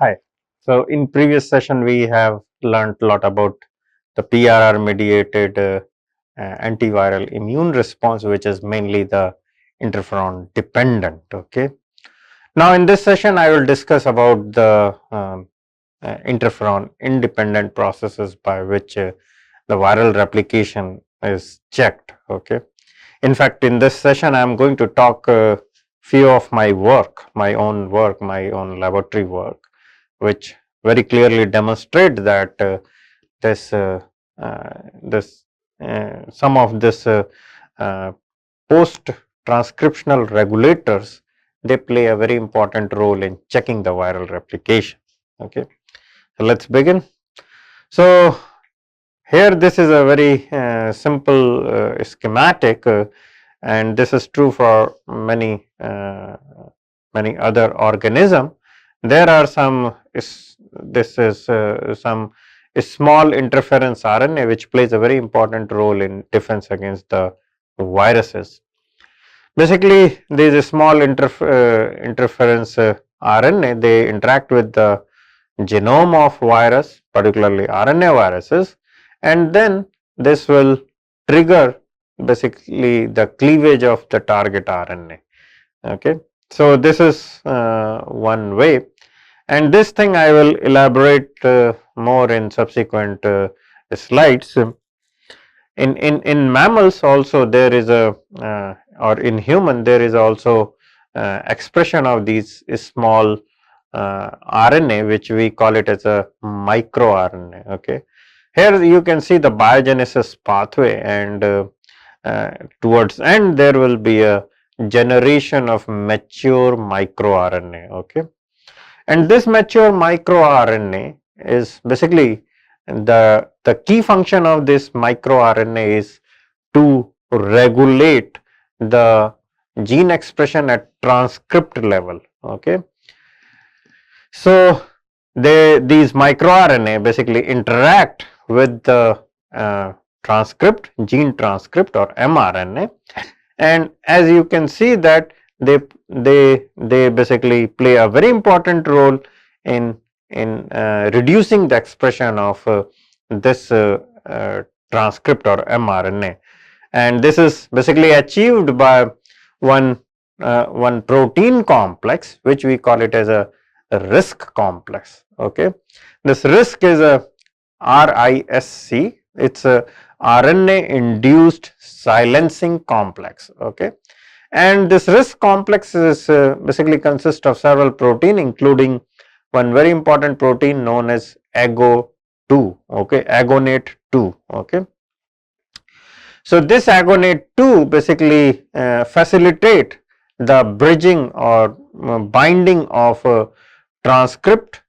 Hi. So in previous session we have learned a lot about the PRR mediated antiviral immune response, which is mainly the interferon dependent. Okay. Now in this session I will discuss about the interferon independent processes by which the viral replication is checked. Okay. In fact, in this session I am going to talk few of my work, my own laboratory work, which very clearly demonstrate that this this some of this uh, post transcriptional regulators, they play a very important role in checking the viral replication. Okay, so let's begin. So here this is a very simple schematic, and this is true for many other organism. There are some some small interference RNA which plays a very important role in defense against the viruses. Basically, these small interference RNA, they interact with the genome of virus, particularly RNA viruses, and then this will trigger basically the cleavage of the target RNA. Okay. So, this is one way, and this thing I will elaborate more in subsequent slides. In mammals also there is a or in human there is also expression of these small RNA, which we call it as a microRNA. Okay. Here you can see the biogenesis pathway, and towards end there will be a generation of mature microRNA. Okay. And this mature microRNA is basically the key function of this microRNA is to regulate the gene expression at transcript level. Okay. So, these microRNA basically interact with the gene transcript or mRNA, and as you can see that they basically play a very important role in reducing the expression of this transcript or mRNA, and this is basically achieved by one protein complex, which we call it as a RISC complex. Okay, this RISC is a RISC. It's a RNA induced silencing complex. Okay, and this RISC complex is basically consists of several protein, including one very important protein known as AGO2. Okay, agonate 2. Okay. So, this agonate 2 basically facilitate the bridging or binding of transcript,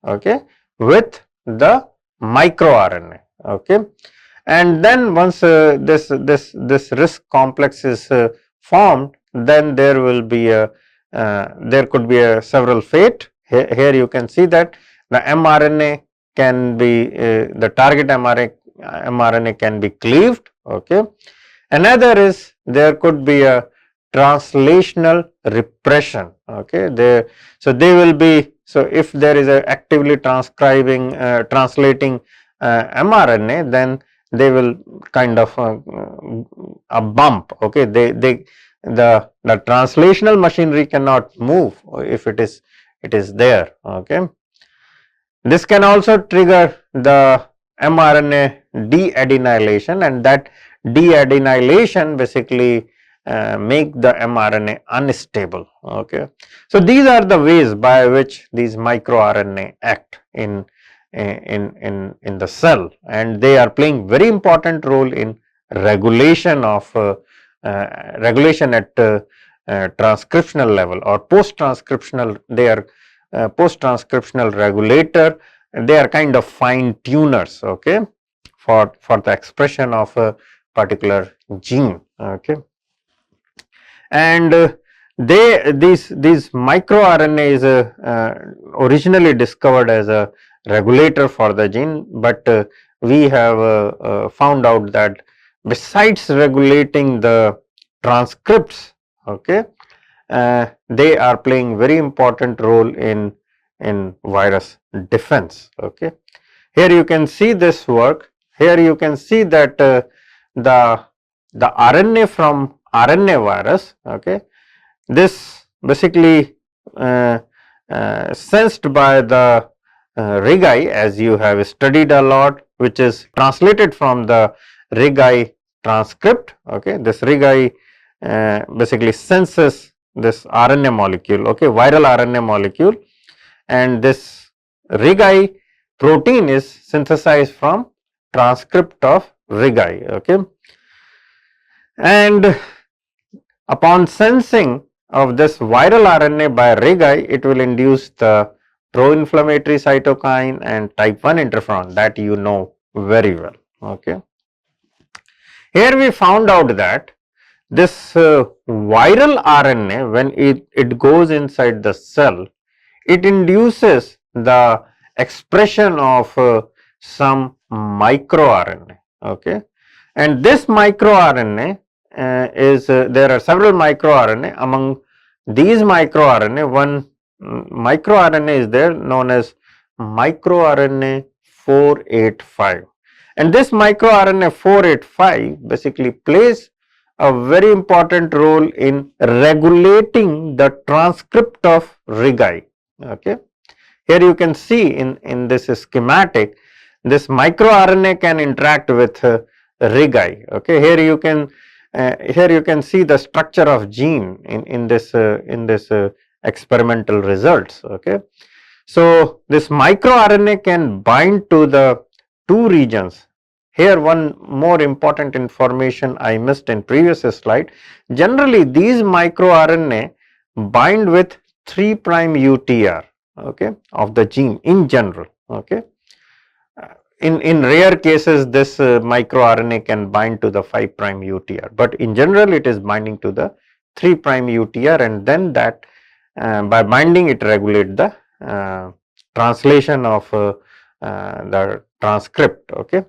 okay, with the microRNA. Okay. And then once this RISC complex is formed, then there will be a there could be a several fate. Here you can see that the mRNA can be the target mRNA can be cleaved. Okay. Another is there could be a translational repression. Okay. So they will be, so if there is a actively translating mRNA, then they will kind of a bump. Okay. The translational machinery cannot move if it is there. Okay. This can also trigger the mRNA deadenylation, and that deadenylation basically make the mRNA unstable. Okay. So, these are the ways by which these microRNA act in the cell, and they are playing very important role in regulation of regulation at transcriptional level or post transcriptional. They are post transcriptional regulator, and they are kind of fine tuners. Okay, for the expression of a particular gene. Okay. And these microRNA is originally discovered as a regulator for the gene, but we have found out that besides regulating the transcripts, okay, they are playing very important role in in virus defense. Okay. Here you can see this work. Here you can see that the RNA from RNA virus, okay, this basically sensed by the RIG-I, as you have studied a lot, which is translated from the RIG-I transcript. Okay, this RIG-I basically senses this RNA molecule, okay, viral RNA molecule, and this RIG-I protein is synthesized from transcript of RIG-I. Okay, and upon sensing of this viral RNA by RIG-I, it will induce the pro-inflammatory cytokine and type 1 interferon that you know very well. Okay. Here we found out that this viral RNA, when it goes inside the cell, it induces the expression of some microRNA. Okay. And this microRNA there are several microRNA. Among these microRNA, one microRNA is there known as microRNA 485, and this microRNA 485 basically plays a very important role in regulating the transcript of RIG-I. Okay. Here you can see in this schematic, this microRNA can interact with RIG-I. Okay. Here you can see the structure of gene in this experimental results. Okay. So this microRNA can bind to the two regions. Here one more important information I missed in previous slide. Generally these microRNA bind with 3' UTR, okay, of the gene in general. Okay. In rare cases this microRNA can bind to the 5' UTR, but in general it is binding to the 3' UTR, and then that by binding it regulates the translation of the transcript. Okay.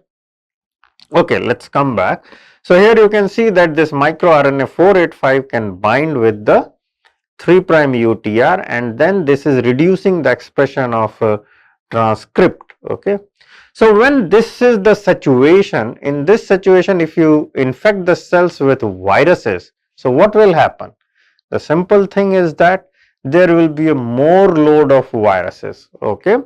Okay, let us come back. So here you can see that this microRNA 485 can bind with the 3' UTR, and then this is reducing the expression of transcript. Okay. So when this is the situation, in this situation if you infect the cells with viruses, so what will happen? The simple thing is that there will be a more load of viruses. Okay.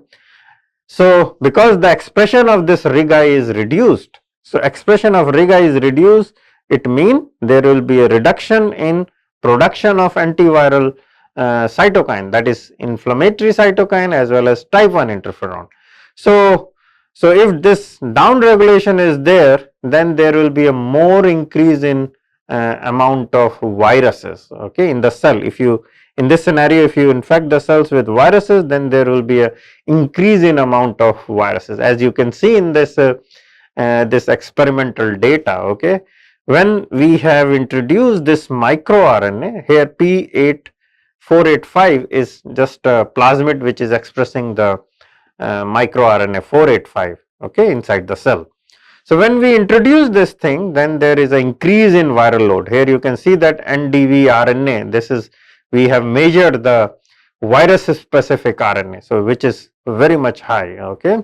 So because the expression of this RIG-I is reduced, so expression of RIG-I is reduced, it means there will be a reduction in production of antiviral cytokine, that is inflammatory cytokine as well as type 1 interferon. So if this down regulation is there, then there will be a more increase in amount of viruses, okay, in the cell. If you, in this scenario, if you infect the cells with viruses, then there will be a increase in amount of viruses, as you can see in this this experimental data. Okay, when we have introduced this microRNA, here P485 is just a plasmid which is expressing the microRNA 485, okay, inside the cell. So when we introduce this thing, then there is an increase in viral load. Here you can see that NDV RNA, this is, we have measured the virus specific RNA, so which is very much high. Okay,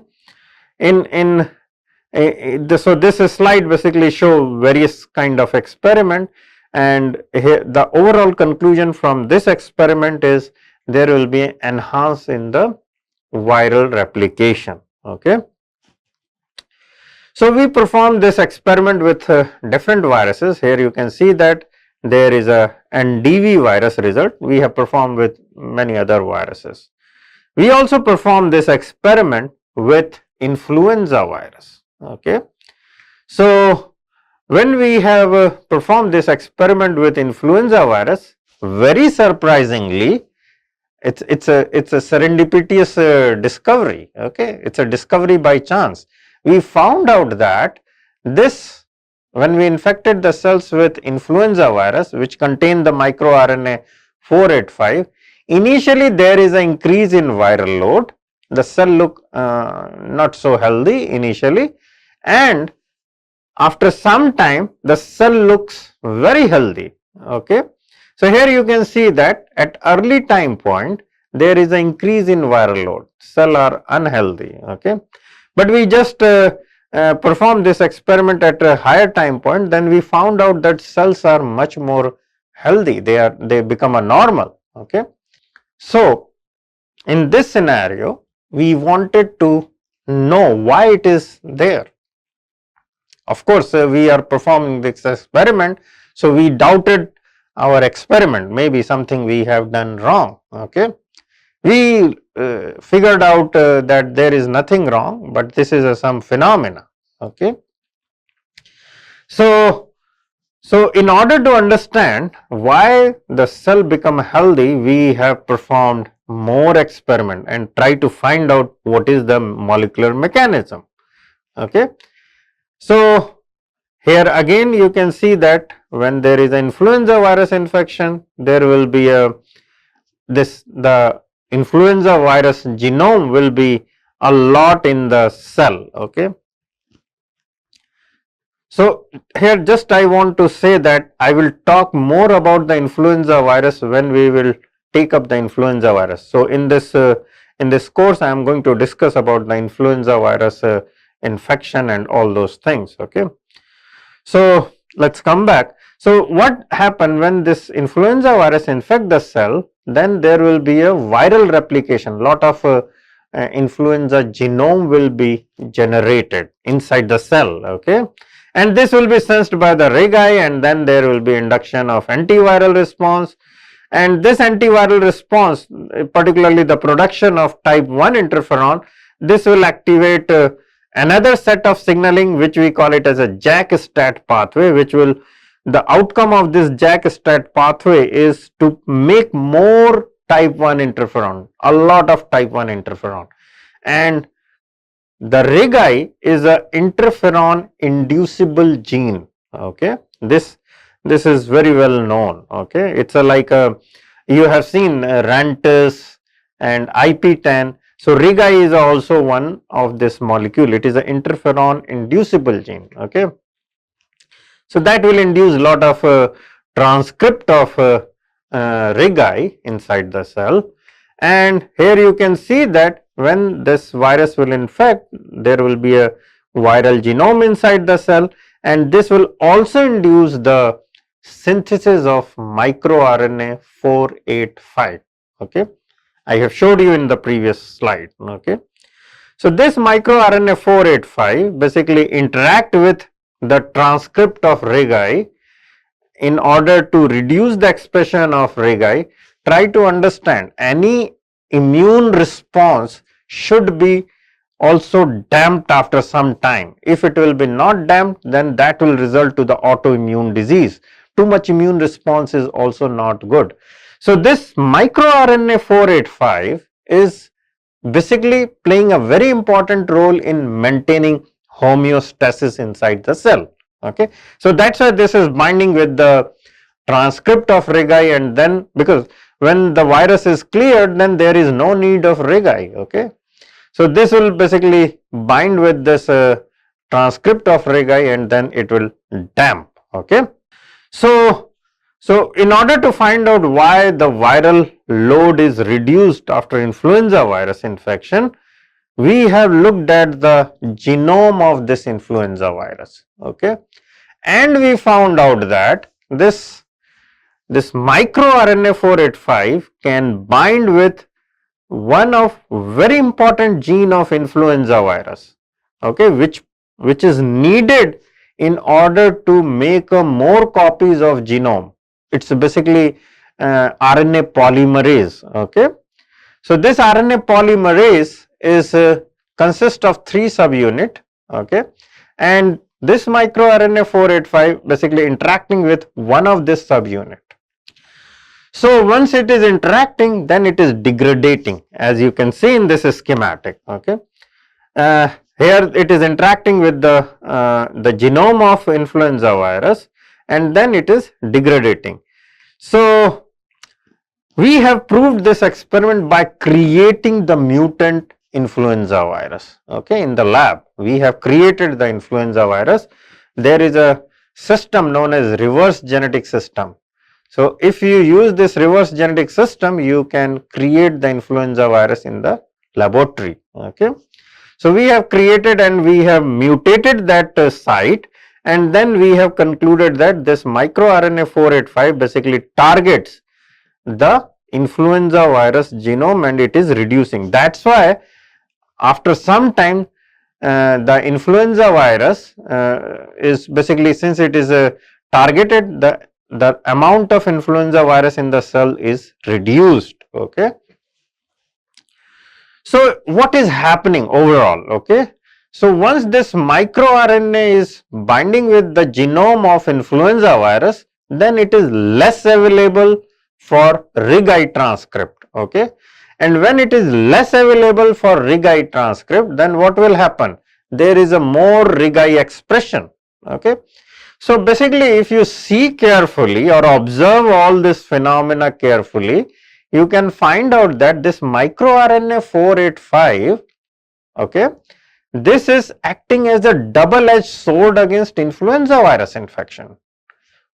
so this slide basically show various kind of experiment, and here the overall conclusion from this experiment is there will be enhance in the viral replication. Okay. So we perform this experiment with different viruses. Here you can see that there is a NDV virus result. We have performed with many other viruses. We also perform this experiment with influenza virus. Okay. So when we have performed this experiment with influenza virus, very surprisingly, it's a serendipitous discovery. Okay, it's a discovery by chance. We found out that this, when we infected the cells with influenza virus which contain the microRNA 485, initially there is an increase in viral load. The cell look not so healthy initially, and after some time the cell looks very healthy. Okay. So here you can see that at early time point there is an increase in viral load, cell are unhealthy, okay. But we just perform this experiment at a higher time point, then we found out that cells are much more healthy, they become a normal, okay. So in this scenario, we wanted to know why it is there. Of course, we are performing this experiment, so we doubted our experiment, maybe something we have done wrong, okay. We figured out that there is nothing wrong, but this is some phenomena, okay. So in order to understand why the cell become healthy, we have performed more experiment and try to find out what is the molecular mechanism, okay. So here again you can see that when there is an influenza virus infection, there will be the influenza virus genome will be a lot in the cell, okay. So here just I want to say that I will talk more about the influenza virus when we will take up the influenza virus. So in this course I am going to discuss about the influenza virus infection and all those things, okay. So let's come back. So what happen when this influenza virus infect the cell, then there will be a viral replication, lot of influenza genome will be generated inside the cell, okay. And this will be sensed by the regi, and then there will be induction of antiviral response, and this antiviral response, particularly the production of type 1 interferon, this will activate another set of signaling which we call it as a JAK-STAT pathway, which will, the outcome of this JAK-STAT pathway is to make more type 1 interferon, a lot of type 1 interferon, and the regi is a interferon inducible gene, okay. This is very well known, okay. It's like you have seen Rantis and IP10. So regi is also one of this molecule, it is an interferon inducible gene, okay. So that will induce a lot of transcript of regi inside the cell, and here you can see that when this virus will infect, there will be a viral genome inside the cell, and this will also induce the synthesis of microRNA 485, okay. I have showed you in the previous slide, okay. So this microRNA 485 basically interact with the transcript of regi in order to reduce the expression of regi. Try to understand any immune response should be also damped after some time. If it will be not damped, then that will result to the autoimmune disease. Too much immune response is also not good. So this microRNA 485 is basically playing a very important role in maintaining homeostasis inside the cell, okay. So that's why this is binding with the transcript of regi, and then because when the virus is cleared, then there is no need of regi, okay. So this will basically bind with this transcript of regi, and then it will damp, okay. So in order to find out why the viral load is reduced after influenza virus infection, we have looked at the genome of this influenza virus, okay, and we found out that this microRNA 485 can bind with one of very important gene of influenza virus, okay, which is needed in order to make more copies of genome. It's basically RNA polymerase, okay. So this RNA polymerase is consists of 3 subunit, okay, and this microRNA 485 basically interacting with one of this subunit. So once it is interacting, then it is degrading, as you can see in this schematic, okay. Here it is interacting with the genome of influenza virus, and then it is degrading. So we have proved this experiment by creating the mutant influenza virus, okay. In the lab we have created the influenza virus. There is a system known as reverse genetic system. So if you use this reverse genetic system, you can create the influenza virus in the laboratory. Okay. So we have created and we have mutated that site, and then we have concluded that this microRNA 485 basically targets the influenza virus genome and it is reducing. That is why after some time the influenza virus is basically, since it is targeted, the amount of influenza virus in the cell is reduced. Okay. So what is happening overall? Okay. So once this microRNA is binding with the genome of influenza virus, then it is less available for RIG-I transcript. Okay. And when it is less available for RIG-I transcript, then what will happen? There is a more RIG-I expression. Okay. So basically, if you see carefully or observe all this phenomena carefully, you can find out that this microRNA 485, okay, this is acting as a double-edged sword against influenza virus infection.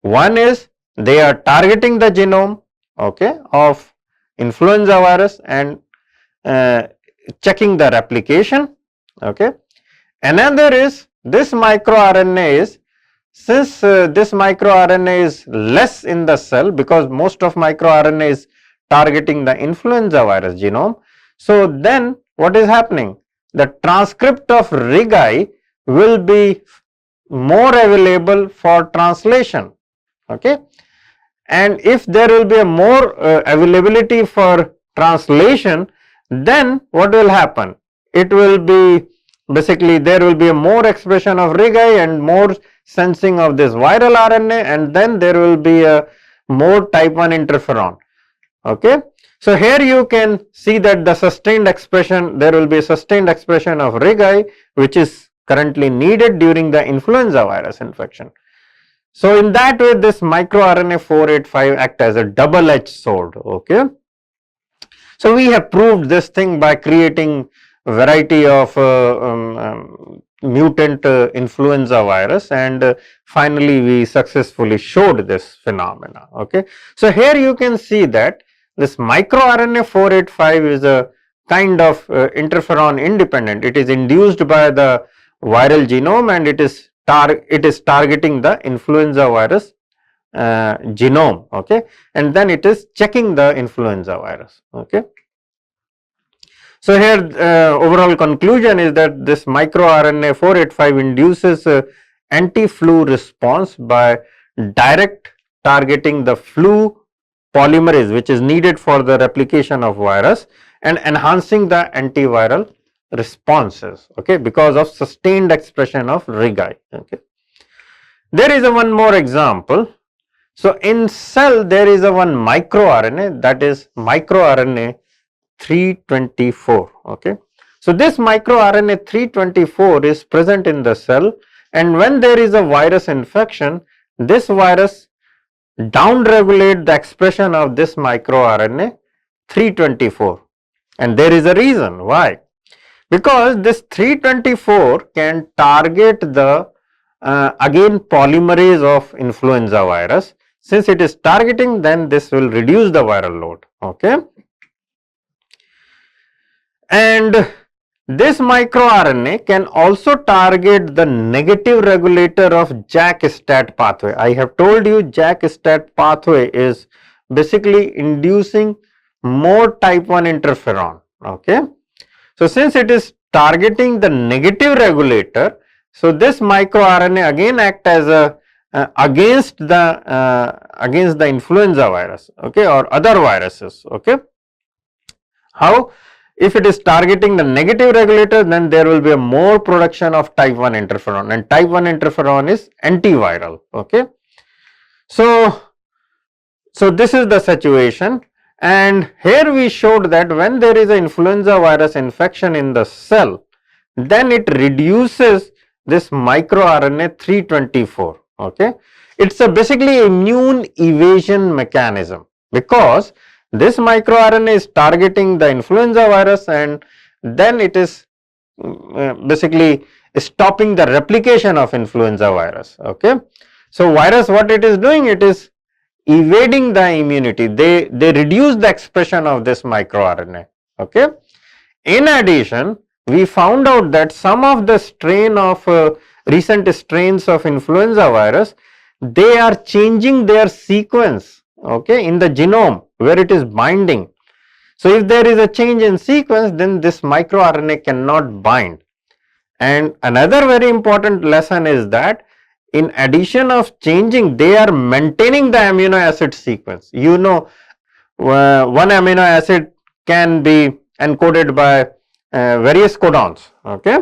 One is they are targeting the genome, okay, of influenza virus and checking the replication. Okay. Another is this microRNA is, since this microRNA is less in the cell, because most of microRNA is targeting the influenza virus genome. So then what is happening? The transcript of RIG-I will be more available for translation. Okay. And if there will be a more availability for translation, then what will happen? It will be basically, there will be a more expression of RIG-I and more sensing of this viral RNA, and then there will be a more type 1 interferon. Okay. So here you can see that the sustained expression, there will be a sustained expression of RIG-I, which is currently needed during the influenza virus infection. So in that way, this microRNA 485 act as a double-edged sword. Okay. So we have proved this thing by creating a variety of mutant influenza virus, and finally we successfully showed this phenomena. Okay. So here you can see that this microRNA 485 is a kind of interferon independent. It is induced by the viral genome and it is targeting the influenza virus genome. Okay. And then it is checking the influenza virus. Okay. So here overall conclusion is that this microRNA 485 induces anti-flu response by direct targeting the flu polymerase, which is needed for the replication of virus, and enhancing the antiviral responses, okay, because of sustained expression of RIG-I. Okay. There is a one more example. So in cell there is a one microRNA, that is microRNA 324. Okay. So this microRNA 324 is present in the cell, and when there is a virus infection, this virus downregulate the expression of this microRNA 324, and there is a reason why. Because this 324 can target the again polymerase of influenza virus. Since it is targeting, then this will reduce the viral load. Okay. And this microRNA can also target the negative regulator of JAK-STAT pathway. I have told you JAK-STAT pathway is basically inducing more type 1 interferon. Okay. So since it is targeting the negative regulator, so this microRNA again act as a against the influenza virus, okay, or other viruses. Okay. How? If it is targeting the negative regulator, then there will be a more production of type 1 interferon, and type 1 interferon is antiviral. Okay. So this is the situation, and here we showed that when there is an influenza virus infection in the cell, then it reduces this microRNA 324. Okay. It's a basically immune evasion mechanism, because this microRNA is targeting the influenza virus, and then it is basically stopping the replication of influenza virus. Okay. So virus, what it is doing, it is evading the immunity. They reduce the expression of this microRNA. Okay. In addition, we found out that some of the strain of recent strains of influenza virus, they are changing their sequence, okay, in the genome where it is binding. So if there is a change in sequence, then this microRNA cannot bind. And another very important lesson is that in addition of changing, they are maintaining the amino acid sequence. You know, one amino acid can be encoded by various codons. Okay.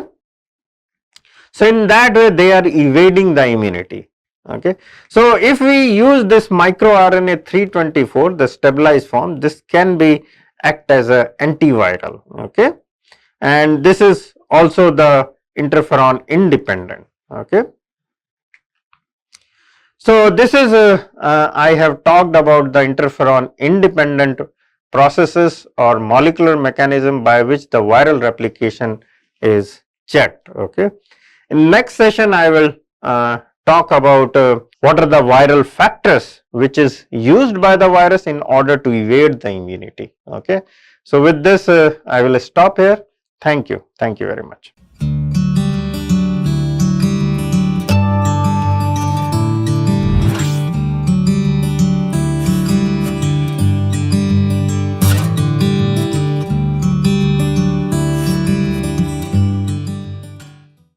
So in that way, they are evading the immunity. Okay. So if we use this microRNA 324, the stabilized form, this can be act as a antiviral. Okay. And this is also the interferon independent. Okay. So this is I have talked about the interferon independent processes or molecular mechanism by which the viral replication is checked. Okay. In next session, I will talk about what are the viral factors which is used by the virus in order to evade the immunity. Okay. So with this, I will stop here. Thank you very much.